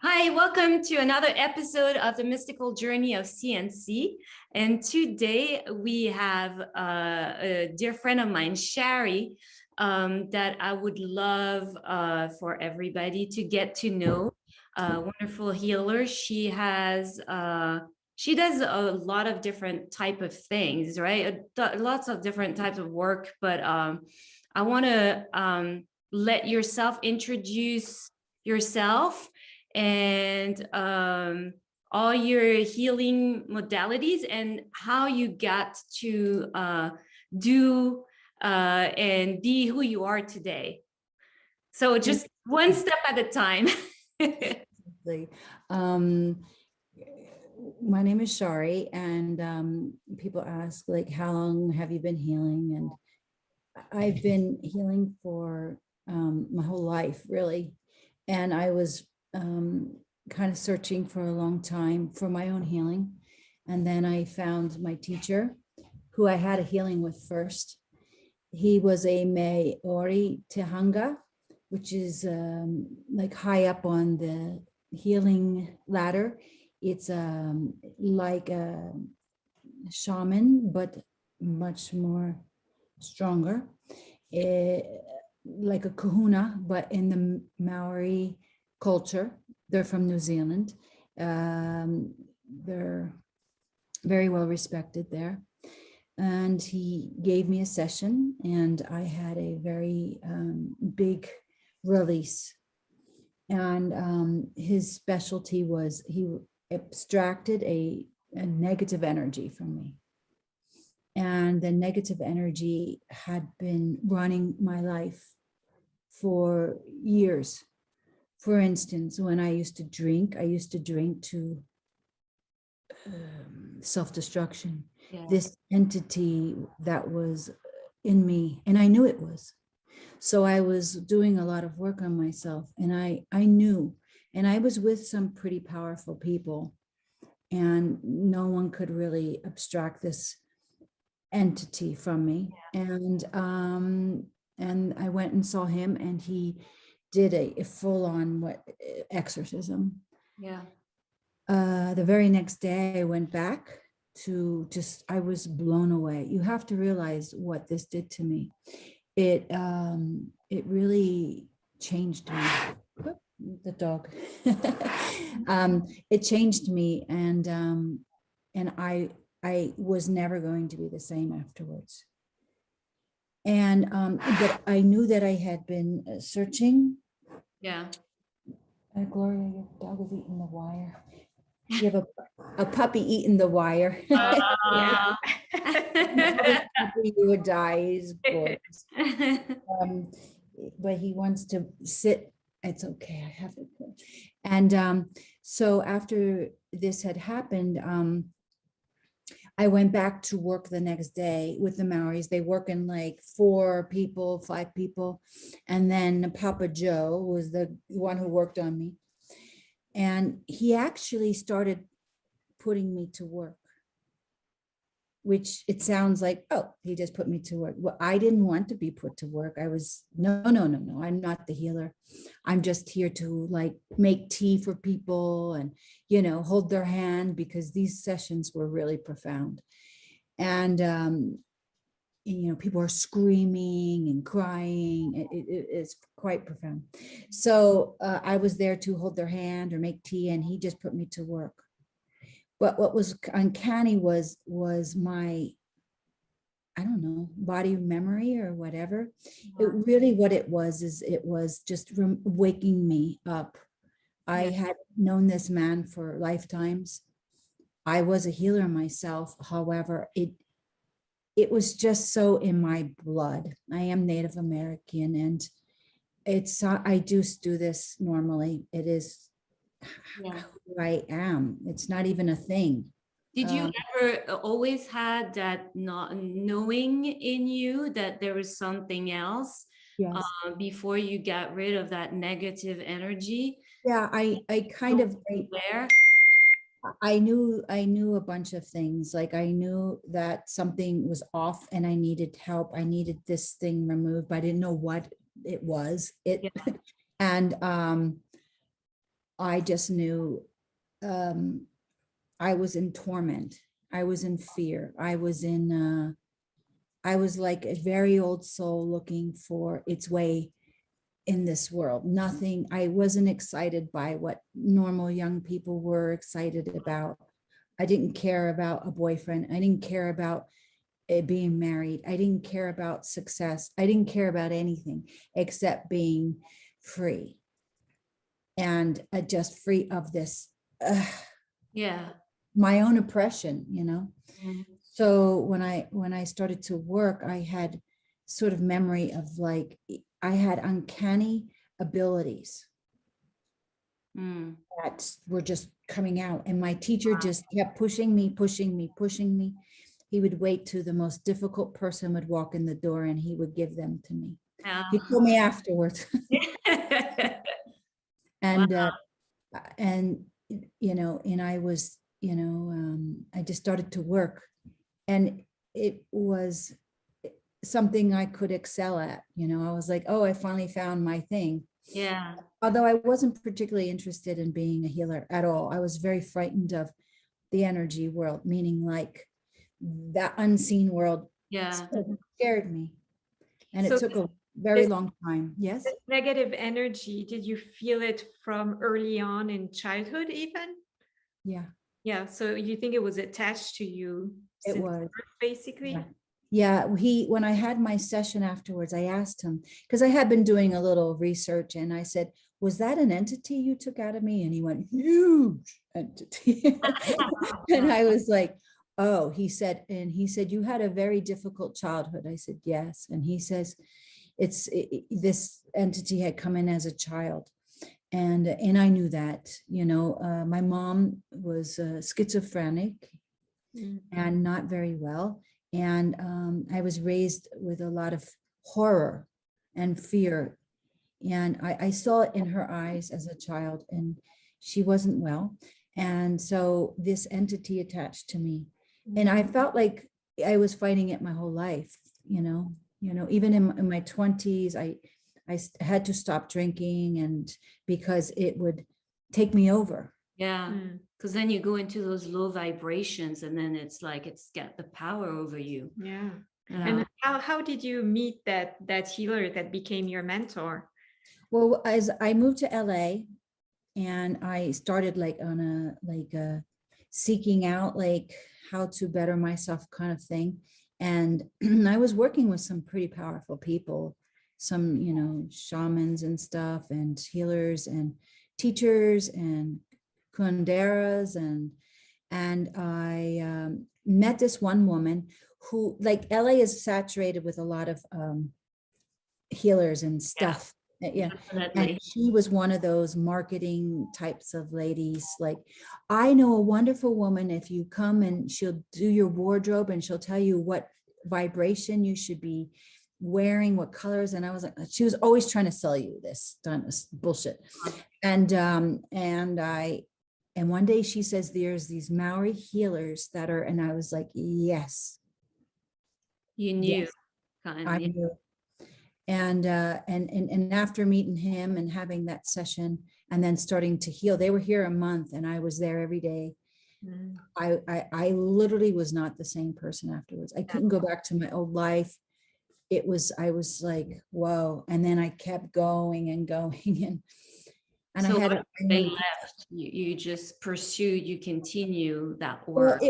Hi, welcome to another episode of the Mystical Journey of CNC. And today we have a dear friend of mine, Shari, that I would love for everybody to get to know. Wonderful healer. She does a lot of different type of things, right? Lots of different types of work, but I want to let yourself introduce yourself and all your healing modalities and how you got to do and be who you are today. So just one step at a time. My name is Shari, and people ask, like, how long have you been healing? And I've been healing for my whole life, really. And I was kind of searching for a long time for my own healing. And then I found my teacher, who I had a healing with first. He was a Maori Tehanga, which is like high up on the healing ladder. It's like a shaman, but much more stronger. Like a kahuna, but in the Maori culture. They're from New Zealand. They're very well respected there. And he gave me a session, and I had a very big release. And his specialty was he abstracted a negative energy from me. And the negative energy had been running my life for years. For instance, when I used to drink to self-destruction. Yeah. This entity that was in me, and I knew it was. So I was doing a lot of work on myself, and I knew, and I was with some pretty powerful people, and no one could really abstract this entity from me. Yeah. And I went and saw him, and he did a full-on exorcism. Yeah. The very next day I went back to I was blown away. You have to realize what this did to me. It really changed me. The dog. It changed me, and I was never going to be the same afterwards. And but I knew that I had been searching. Yeah. Gloria, your dog is eating the wire. You have a puppy eating the wire. Yeah. You would die. He's gorgeous. But he wants to sit. It's okay. I have it. And so after this had happened, I went back to work the next day with the Maoris. They work in like 4 people, 5 people. And then Papa Joe was the one who worked on me. And he actually started putting me to work, which it sounds like, oh, he just put me to work. Well, I didn't want to be put to work. I was, no. I'm not the healer. I'm just here to like make tea for people and, hold their hand, because these sessions were really profound. And people are screaming and crying. It's quite profound. So I was there to hold their hand or make tea, and he just put me to work. But what was uncanny was my, I don't know, body memory or whatever. It really, what it was is it was just waking me up. I had known this man for lifetimes. I was a healer myself. However, it was just so in my blood. I am Native American, and I do this normally. It is who I am. It's not even a thing. Did you ever always had that not knowing in you that there was something else? Yes. Before you got rid of that negative energy? Yeah, I kind of there. I knew a bunch of things. Like I knew that something was off and I needed help. I needed this thing removed, but I didn't know what it was. And I just knew I was in torment. I was in fear. I was like a very old soul looking for its way in this world. Nothing, I wasn't excited by what normal young people were excited about. I didn't care about a boyfriend. I didn't care about being married. I didn't care about success. I didn't care about anything except being free and just free of this, Yeah. my own oppression, Mm. So when I started to work, I had sort of memory of like I had uncanny abilities Mm. that were just coming out, and my teacher just kept pushing me, pushing me, pushing me. He would wait till the most difficult person would walk in the door, and he would give them to me. He Yeah. told me afterwards, Wow. and and and I was, I just started to work, and it was something I could excel at. I was like, oh, I finally found my thing. Yeah. Although I wasn't particularly interested in being a healer at all. I was very frightened of the energy world, meaning like that unseen world Yeah. scared me. And it So took a very this long time. Yes. negative energy, did you feel it from early on in childhood even? Yeah, Yeah, so you think it was attached to you it since was. birth, basically? Yeah. Yeah, when I had my session afterwards, I asked him, because I had been doing a little research, and I said, was that an entity you took out of me? And he went, huge entity. And I was like, oh, he said, you had a very difficult childhood. I said, yes. And he says, this entity had come in as a child. And I knew that, my mom was schizophrenic Mm. and not very well. And I was raised with a lot of horror and fear. And I saw it in her eyes as a child, and she wasn't well. And so this entity attached to me. And I felt like I was fighting it my whole life, even in my 20s, I had to stop drinking, and because it would take me over. Yeah. Mm. Because then you go into those low vibrations, and then it's like it's got the power over you. Yeah. You know? And how did you meet that healer that became your mentor? Well, as I moved to LA, and I started like on a seeking out like how to better myself kind of thing. And I was working with some pretty powerful people, some, shamans and stuff, and healers and teachers and curanderas, and I met this one woman who, like, LA is saturated with a lot of healers and stuff. Yeah. And Definitely. she was one of those marketing types of ladies. Like, I know a wonderful woman, if you come and she'll do your wardrobe and she'll tell you what vibration you should be wearing, what colors. And I was like, she was always trying to sell you this bullshit. And one day she says, there's these Maori healers that are, and I was like, yes, You knew. yes, Kind I of. knew. And after meeting him and having that session and then starting to heal, they were here a month and I was there every day. Mm. I literally was not the same person afterwards. I couldn't go back to my old life. I was like, whoa. And then I kept going and going, and So I had once they left, you just pursued, you continue that well, work.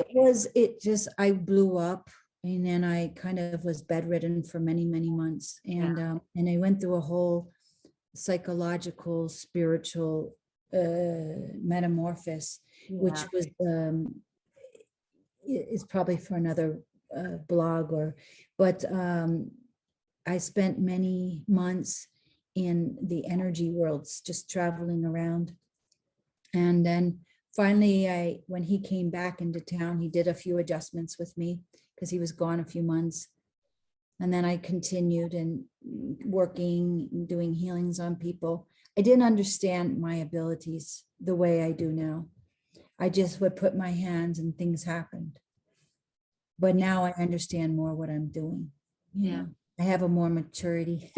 I blew up, and then I kind of was bedridden for many, many months. And I went through a whole psychological, spiritual metamorphosis, which was is probably for another blog, but I spent many months in the energy worlds, just traveling around. And then finally, when he came back into town, he did a few adjustments with me because he was gone a few months. And then I continued and working, doing healings on people. I didn't understand my abilities the way I do now. I just would put my hands and things happened. But now I understand more what I'm doing. I have a more maturity.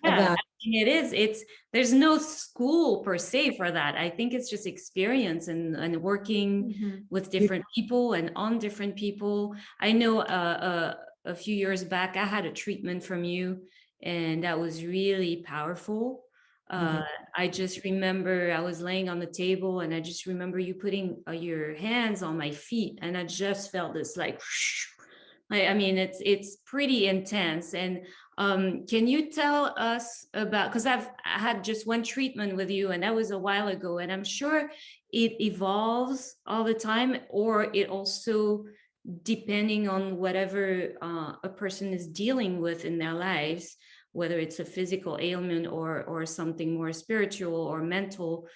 Yeah, about. I mean, it is. There's no school per se for that. I think it's just experience and working Mhm. with different people and on different people. I know a few years back, I had a treatment from you, and that was really powerful. Uh, Okay. I just remember I was laying on the table, and I just remember you putting your hands on my feet, and I just felt this like, I mean, it's pretty intense. And can you tell us about, because I had just one treatment with you, and that was a while ago, and I'm sure it evolves all the time, or it also, depending on whatever a person is dealing with in their lives, whether it's a physical ailment or something more spiritual or mental,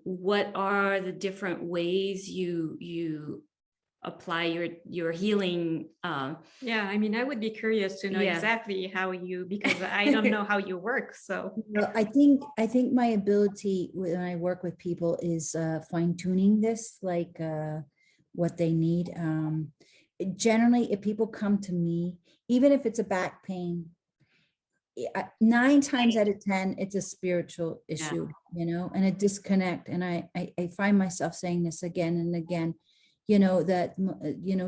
what are the different ways you apply your healing? Yeah, I mean, I would be curious to know Yeah. exactly how you, because I don't know how you work. So, Well, I think my ability when I work with people is fine tuning this, like what they need. Generally, if people come to me, even if it's a back pain, 9 times out of 10, it's a spiritual issue, and a disconnect. And I find myself saying this again and again, that,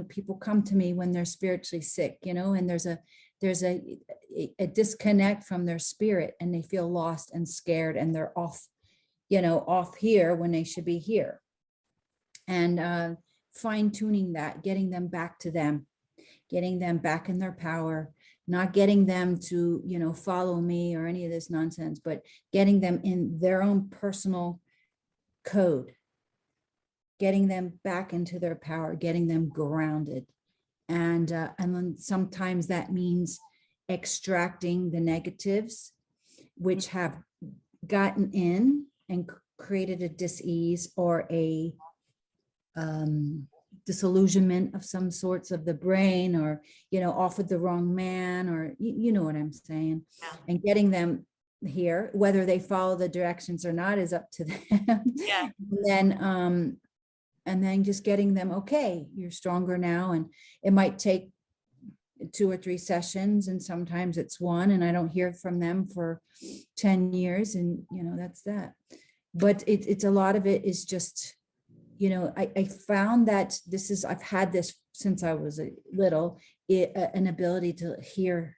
people come to me when they're spiritually sick, and there's a disconnect from their spirit, and they feel lost and scared, and they're off here when they should be here. And fine tuning that, getting them back to them, getting them back in their power, not getting them to, follow me or any of this nonsense, but getting them in their own personal code, getting them back into their power, getting them grounded. And then sometimes that means extracting the negatives, which have gotten in and created a dis-ease or a disillusionment of some sorts of the brain, or off with the wrong man, or you know what I'm saying. Yeah. And getting them here, whether they follow the directions or not is up to them. Yeah. And then just getting them, okay, you're stronger now. And it might take 2 or 3 sessions, and sometimes it's one, and I don't hear from them for 10 years, and that's that. But it's a lot of it is just, I found that I've had this since I was a little, an ability to hear,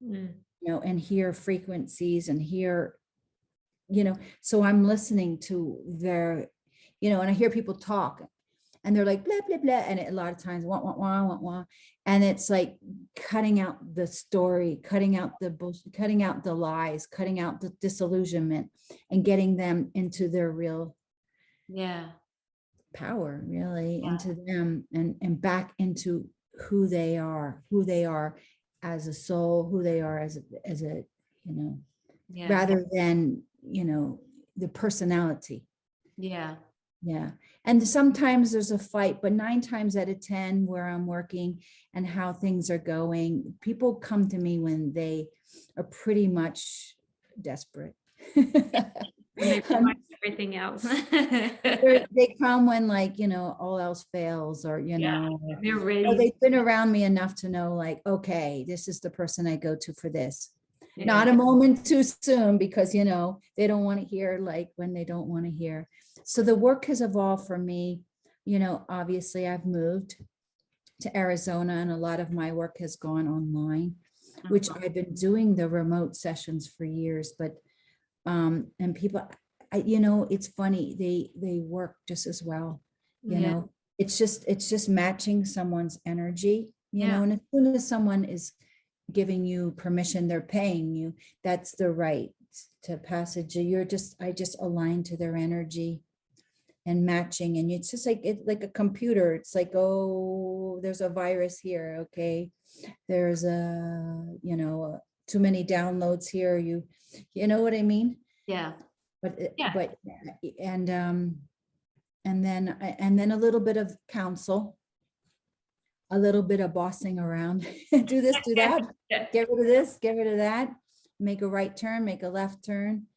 and hear frequencies and hear, so I'm listening to their, and I hear people talk, and they're like, blah, blah, blah. And a lot of times, wah, wah, wah, wah, wah. And it's like cutting out the story, cutting out the bullshit, cutting out the lies, cutting out the disillusionment, and getting them into their real power, really, into them, and back into who they are as a soul, who they are as a, rather than, the personality. Yeah. Yeah. And sometimes there's a fight, but 9 times out of 10 where I'm working and how things are going, people come to me when they are pretty much desperate. when they find everything else. They come when, like, all else fails, or, They're or ready. they've been around me enough to know, like, okay, this is the person I go to for this. Yeah. Not a moment too soon, because, they don't want to hear, like, when they don't want to hear. So the work has evolved for me. Obviously I've moved to Arizona, and a lot of my work has gone online, which I've been doing the remote sessions for years, but and people, it's funny, they work just as well. It's just matching someone's energy, and as soon as someone is giving you permission, they're paying you, that's the right to passage. I just align to their energy and matching. And it's just like a computer. It's like, oh, there's a virus here. Okay. There's too many downloads here. You know what I mean? Yeah. But and then a little bit of counsel, a little bit of bossing around. Do this, do that, get rid of this, get rid of that, make a right turn, make a left turn.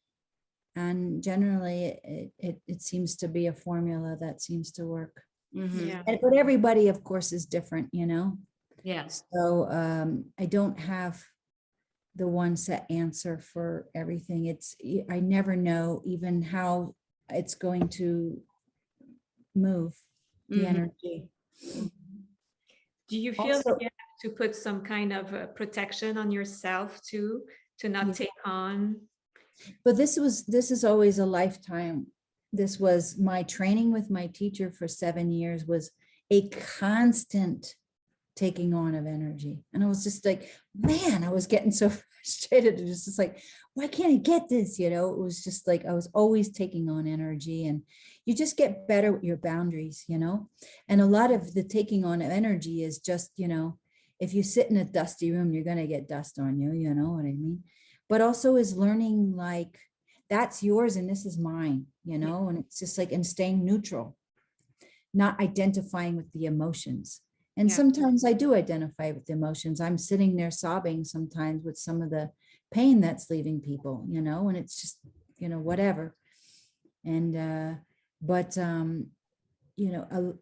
And generally it seems to be a formula that seems to work. But everybody, of course, is different, Yeah. So I don't have the ones that answer for everything. I never know even how it's going to move the Mhm. energy. Do you feel Also, like you have to put some kind of protection on yourself too, to not yeah. take on? But this is always a lifetime. This was my training with my teacher for 7 years, was a constant taking on of energy. And I was just like, man, I was getting so frustrated. It was just like, why can't I get this? You know, it was just like I was always taking on energy, and you just get better with your boundaries, you know. And a lot of the taking on of energy is just, you know, if you sit in a dusty room, you're going to get dust on you, you know what I mean? But also is learning like that's yours and this is mine, you know, and it's just like, and staying neutral, not identifying with the emotions. And Yeah. sometimes I do identify with the emotions. I'm sitting there sobbing sometimes with some of the pain that's leaving people, you know, and it's just, you know, whatever. And, but, you know,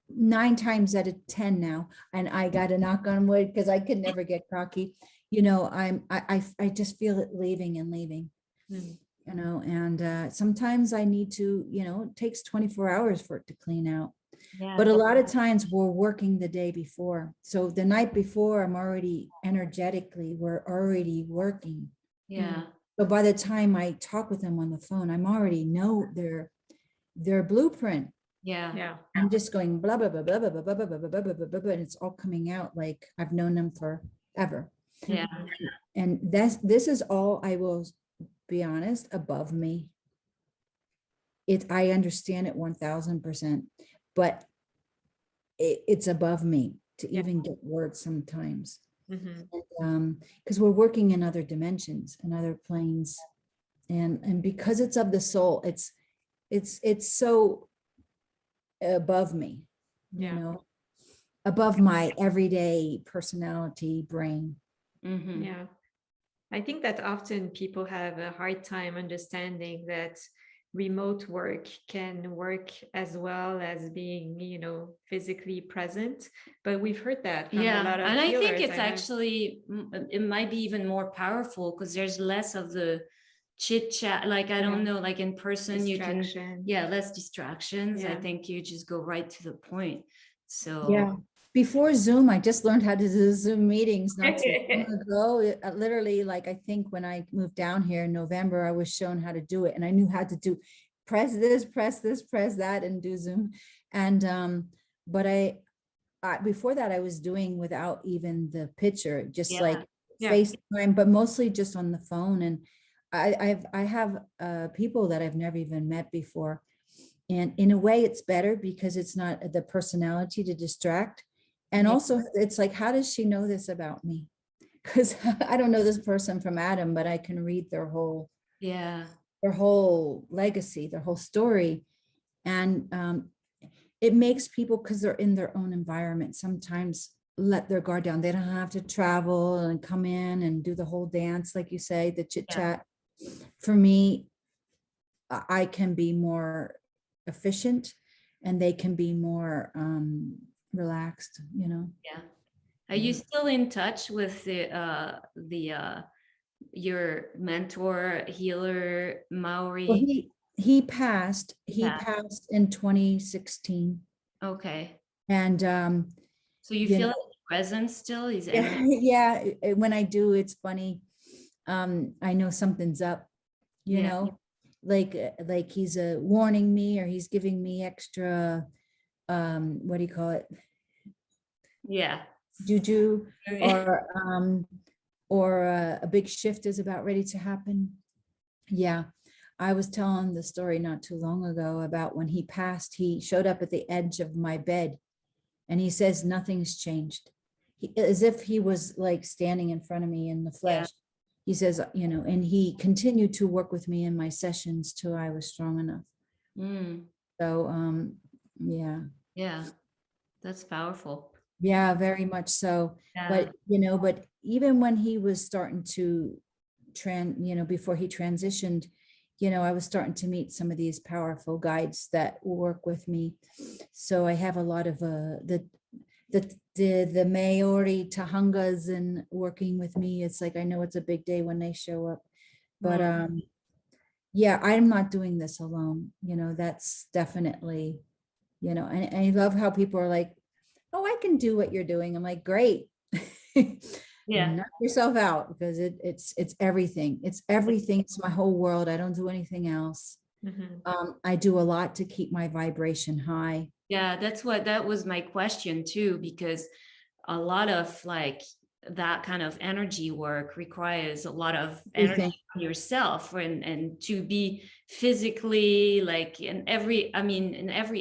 9 times out of 10 now, and I got to knock on wood because I could never get cocky, you know, I just feel it leaving and leaving. Mm. You know, and sometimes I need to, you know, it takes 24 hours for it to clean out. Yeah. But a lot of times we're working the day before. So the night before, I'm already energetically, we're already working. Yeah. So by the time I talk with them on the phone, I'm already know their blueprint. Yeah. Yeah. I'm just going blah, blah, blah, blah, blah, blah, blah, blah, blah, blah, blah, blah, blah, and it's all coming out like I've known them forever. Yeah. And this is all, I will be honest, above me. I understand it 1000%, but it's above me to Yeah. even get words sometimes. Mhm. Because we're working in other dimensions and other planes. And because it's of the soul, it's so above me, you Yeah. know, above my everyday personality brain. Mhm. Yeah. I think that often people have a hard time understanding that remote work can work as well as being, you know, physically present. But we've heard that from a Yeah, lot of and I think healers. it's actually it might be even more powerful because there's less of the chit chat. Like I don't Yeah. know, like in person you can, Distraction. yeah, less distractions. I Yeah. think you just go right to the point. So Yeah. Before Zoom, I just learned how to do Zoom meetings not too long ago. Literally, like I think when I moved down here in November, I was shown how to do it, and I knew how to do press this, press this, press that, and do Zoom. And but before that, I was doing without even the picture, just like yeah, Yeah. FaceTime, but mostly just on the phone. And I have people that I've never even met before. And in a way, it's better because it's not the personality to distract. And Yeah. also, it's like, how does she know this about me? Because I don't know this person from Adam, but I can read yeah, their whole legacy, their whole story. And it makes people, because they're in their own environment, sometimes let their guard down. They don't have to travel and come in and do the whole dance, like you say, the chit chat. For me, I can be more efficient and they can be more relaxed, you know. yeah. Are you still in touch with the your mentor healer Well, Maori? he Yeah. passed in 2016. Okay. And So you you feel know, his presence still? His yeah, energy? yeah, when I do, it's funny. I know something's up, you Yeah. know, like he's warning me, or he's giving me extra what do you call it? Yeah. Juju, or a big shift is about ready to happen. Yeah. I was telling the story not too long ago about when he passed, he showed up at the edge of my bed and he says, nothing's changed. As if he was like standing in front of me in the Yeah. flesh. He says, you know, and he continued to work with me in my sessions till I was strong enough. Mm, So, yeah. yeah. That's powerful. Yeah, very much so. Yeah. But, you know, but even when he was starting to before he transitioned, you know, I was starting to meet some of these powerful guides that work with me. So I have a lot of the Maori Tahangas and working with me. It's like, I know it's a big day when they show up, but yeah, I'm not doing this alone. That's definitely, and I love how people are like, oh, I can do what you're doing. I'm like, great. Yeah. Knock yourself out, because it's everything. It's everything. It's my whole world. I don't do anything else. I do a lot to keep my vibration high. Yeah, that was my question too, because a lot of like that kind of energy work requires a lot of energy Everything on yourself, and to be physically like in every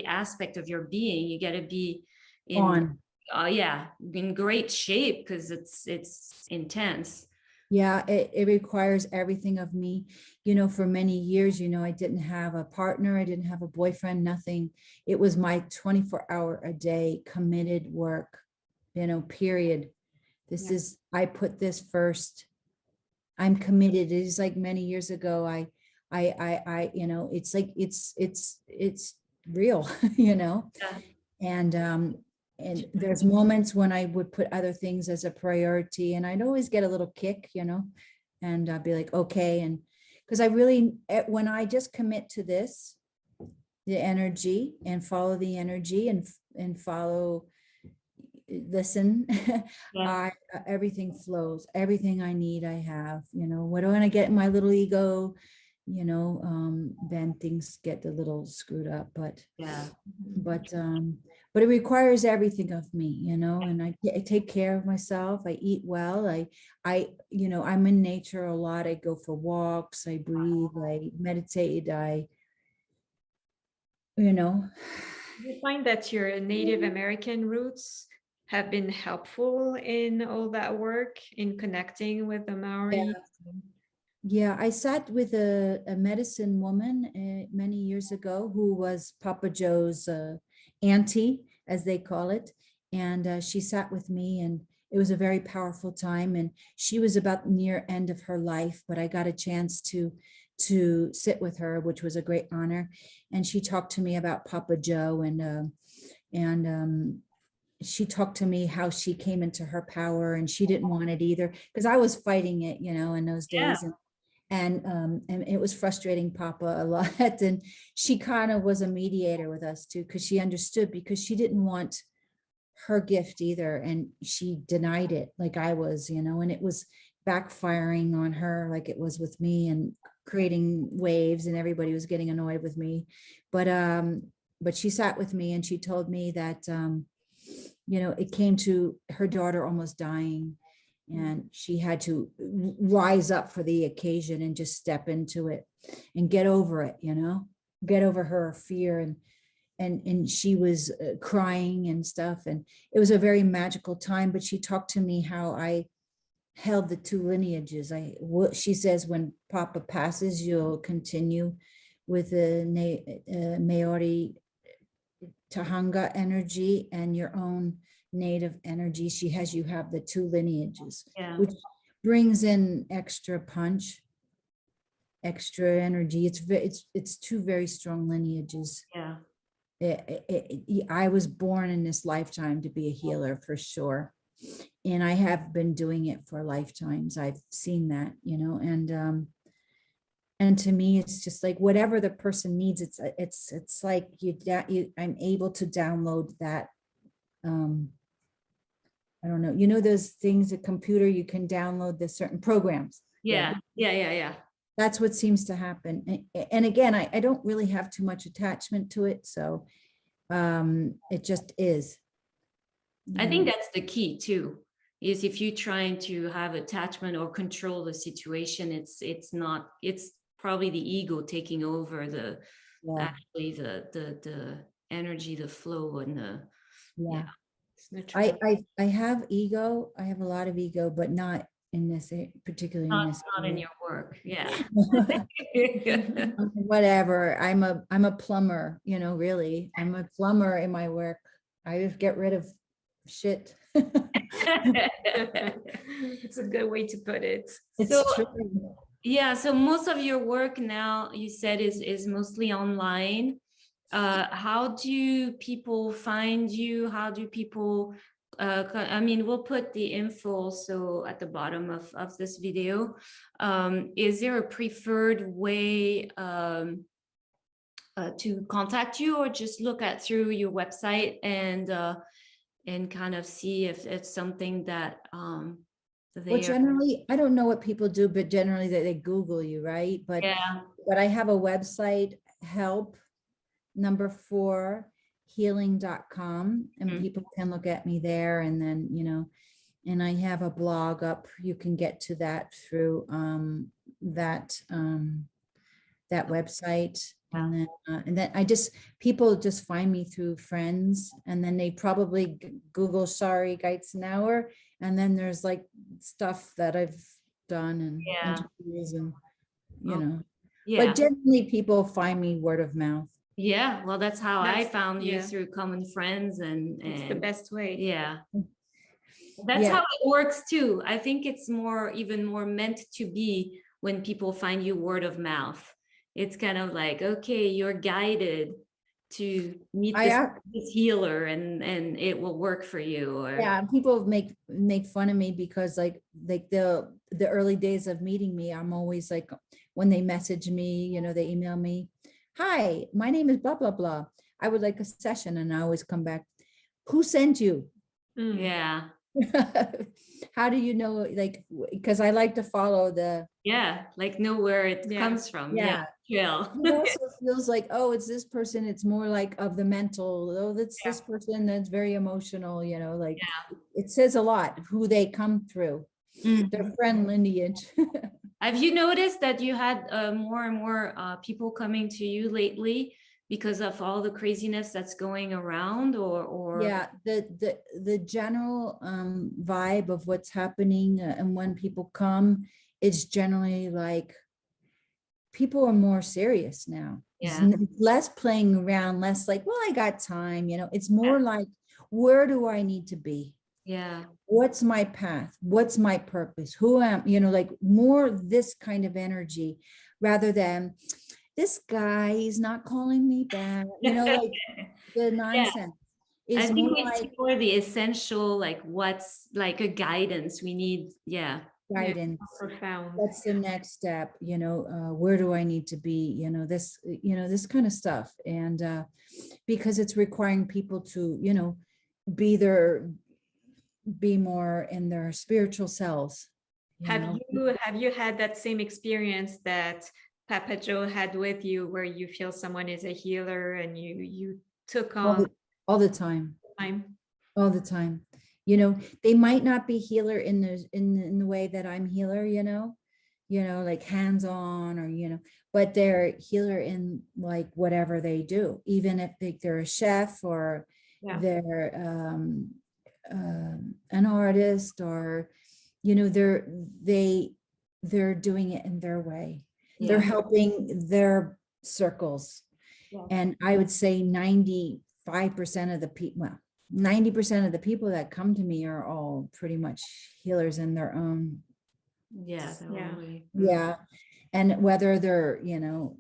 aspect of your being, you got to be in on. yeah, in great shape, because it's intense. Yeah, it requires everything of me. For many years, I didn't have a partner, I didn't have a boyfriend, nothing. It was my 24-hour a day committed work, period. Yeah. I put this first. I'm committed. It is like many years ago. It's like it's real, Yeah. and there's moments when I would put other things as a priority, and I'd always get a little kick, and I'd be like, okay. And because I really, when I just commit to this, the energy, and follow the energy, and follow, listen, Yeah. everything flows. Everything I need, I have. What do I want to get in my little ego? Then things get a little screwed up. But Yeah. but um but it requires everything of me, and I take care of myself. I eat well. I'm in nature a lot. I go for walks, I breathe, I meditate, you know Do you find that your Native American roots have been helpful in all that work in connecting with the Maori? Yeah, I sat with a medicine woman many years ago, who was Papa Joe's auntie, as they call it. And she sat with me, and it was a very powerful time. And she was about near end of her life, but I got a chance to sit with her, which was a great honor. And she talked to me about Papa Joe, and she talked to me how she came into her power, and she didn't want it either, because I was fighting it, in those Yeah. days. And it was frustrating Papa a lot. And she kind of was a mediator with us too, because she understood, because she didn't want her gift either, and she denied it like I was, and it was backfiring on her like it was with me, and creating waves, and everybody was getting annoyed with me. But she sat with me, and she told me that it came to her daughter almost dying, and she had to rise up for the occasion and just step into it and get over it, get over her fear. And she was crying and stuff, and it was a very magical time. But she talked to me how I held the two lineages. She says, when Papa passes, you'll continue with the Maori Tahanga energy and your own native energy. She has you have the two lineages, Yeah. which brings in extra punch, extra energy. It's two very strong lineages. Yeah. I was born in this lifetime to be a healer for sure, and I have been doing it for lifetimes. I've seen that, and to me, it's just like whatever the person needs. It's like I'm able to download that. I don't know. Those things, a computer, you can download the certain programs. Yeah. Yeah. Yeah. Yeah. That's what seems to happen. And again, I don't really have too much attachment to it. So it just is. I think that's the key too, is if you're trying to have attachment or control the situation, it's probably the ego taking over actually the energy, the flow, and yeah. It's not I have ego. I have a lot of ego, but not in this, particularly in this. not in your work. Yeah. Whatever. I'm a plumber, really. I'm a plumber in my work. I just get rid of shit. It's a good way to put it. It's So, true. yeah, so most of your work now, you said, is mostly online. How do people find you? How do people I mean, we'll put the info also at the bottom of this video. Is there a preferred way to contact you, or just look at through your website and kind of see if it's something that Well, they are? generally, I don't know what people do, but generally they Google you, right? But Yeah. I have a website, help4 healing.com, and Mm. people can look at me there. And then, you know, and I have a blog up. You can get to that through that website. And then people just find me through friends, and then they probably Google Shari Geitzenauer, and then there's like stuff that I've done and Yeah. interviews and, you Oh, know, yeah. but generally people find me word of mouth. Yeah, well, that's how I found you, yeah. through common friends, and It's the best way. yeah. That's Yeah. how it works too. I think it's even more meant to be when people find you word of mouth. It's kind of like, okay, you're guided to meet this healer, and it will work for you. Or Yeah, people make fun of me because like the early days of meeting me, I'm always like, when they message me, you know, they email me, hi, my name is blah blah blah, I would like a session, and I always come back, who sent you? yeah. How do you know? Like, because I like to follow like know where it comes from. Yeah. It also feels like, oh, it's this person. It's more like of the mental. Oh, that's this person that's very emotional, you know, like it says a lot who they come through, their friend lineage. Have you noticed that you had more and more people coming to you lately because of all the craziness that's going around, or? Yeah, the general vibe of what's happening, and when people come, it's generally like people are more serious now. Yeah. It's less playing around, less like, well, I got time, you know, it's more like, where do I need to be? Yeah. What's my path? What's my purpose? Who am, you know, like more this kind of energy, rather than this guy is not calling me back, you know, like the nonsense. I Is think more we like see more the essential, like what's like a guidance we need. Yeah. guidance. Profound. What's the next step? You know, where do I need to be? You know, this kind of stuff. And because it's requiring people to, you know, be more in their spiritual selves. Have you had that same experience that Papa Joe had with you, where you feel someone is a healer and you took on all the time. time? All the time. You know, they might not be healer in the way that I'm healer, you know, like hands-on, or, you know, but they're healer in like whatever they do, even if they're a chef, or they're an artist, or, you know, they're doing it in their way. They're helping their circles. And I would say 95% of the people, well, 90% of the people that come to me are all pretty much healers in their own. Yeah. And whether they're, you know,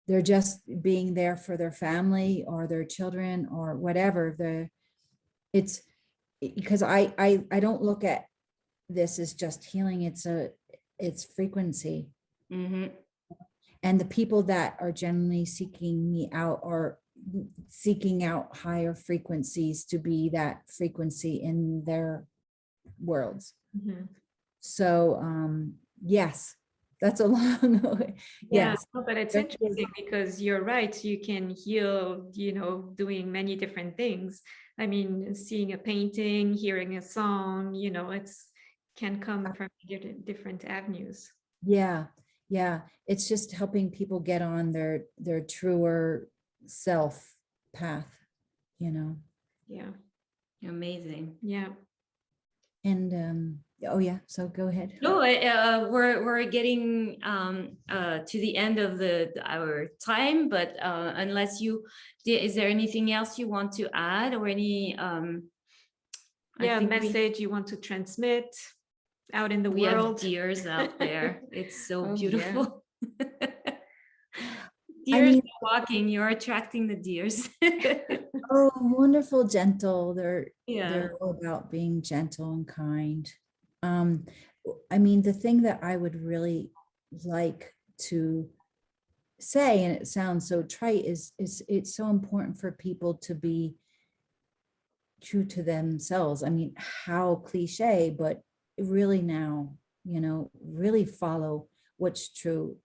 they're just being there for their family or their children or whatever, it's because I don't look at this as just healing. It's frequency. And the people that are generally seeking me out are seeking out higher frequencies to be that frequency in their worlds. So yes, that's a long way. Yes, but it's interesting because you're right, you can heal, you know, doing many different things. I mean, seeing a painting, hearing a song, you know, it's can come from different avenues. Yeah, it's just helping people get on their truer self path, you know. Amazing. And oh yeah, so go ahead. No, we're getting to the end of our time, but unless is there anything else you want to add, or any message you want to transmit out in the world? We have deers out there. It's so beautiful. Deers mean, are walking, you're attracting the deers. oh, wonderful, gentle. Yeah. They're all about being gentle and kind. Um, I mean, the thing that I would really like to say, and it sounds so trite, is it's so important for people to be true to themselves. I mean, how cliche, but really now, you know, really follow what's true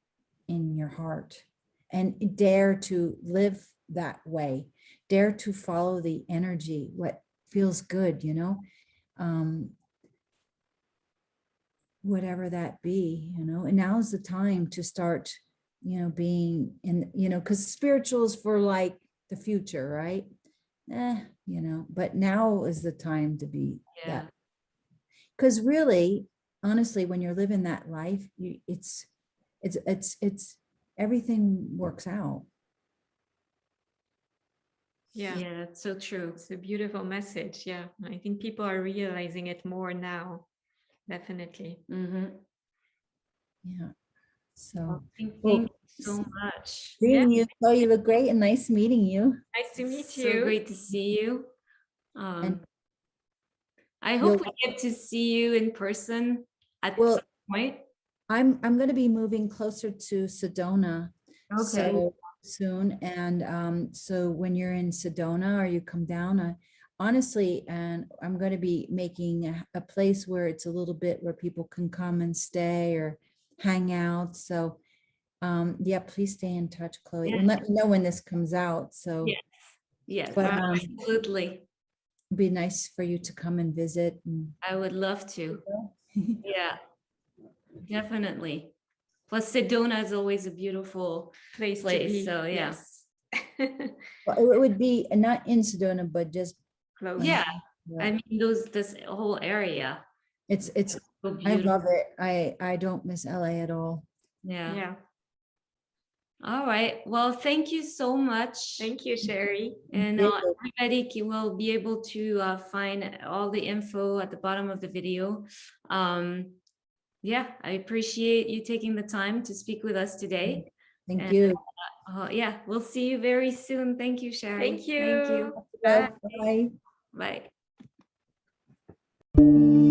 in your heart and dare to live that way. Dare to follow the energy, what feels good, you know, whatever that be, you know. And now's the time to start, you know, being in, you know, because spiritual is for like the future, right? You know, but now is the time to be Yeah. that. Because really, honestly, when you're living that life, it's everything works out. Yeah, Yeah, that's so true. it's a beautiful message. Yeah, I think people are realizing it more now. Definitely. Mm-hmm. Yeah. So, Well, thank well, you so much. Yeah, seeing you, oh, you look great and nice meeting you. nice to meet So you. great to see you. And I hope you'll, we get to see you in person at well, some point. I'm going to be moving closer to Sedona Okay. so soon. And so when you're in Sedona or you come down, honestly, and I'm going to be making a place where it's a little bit where people can come and stay or hang out. So yeah, please stay in touch, Chloe, Yeah. and let me know when this comes out. So, Yes. Yes. but Absolutely. it'd be nice for you to come and visit. And, I would love to. Yeah, definitely. Plus, Sedona is always a beautiful Place to place. be. So yeah. Yes. well, it would be not in Sedona, but just Close. Yeah. yeah. I mean, this whole area. It's So I beautiful. love it. I don't miss LA at all. Yeah. Yeah. All right. Well, thank you so much. Thank you, Sherry. And you. everybody will be able to find all the info at the bottom of the video. Yeah, I appreciate you taking the time to speak with us today. Thank And, you. yeah, we'll see you very soon. Thank you, Sherry. Thank you. Thank you. Bye. Bye. Bye.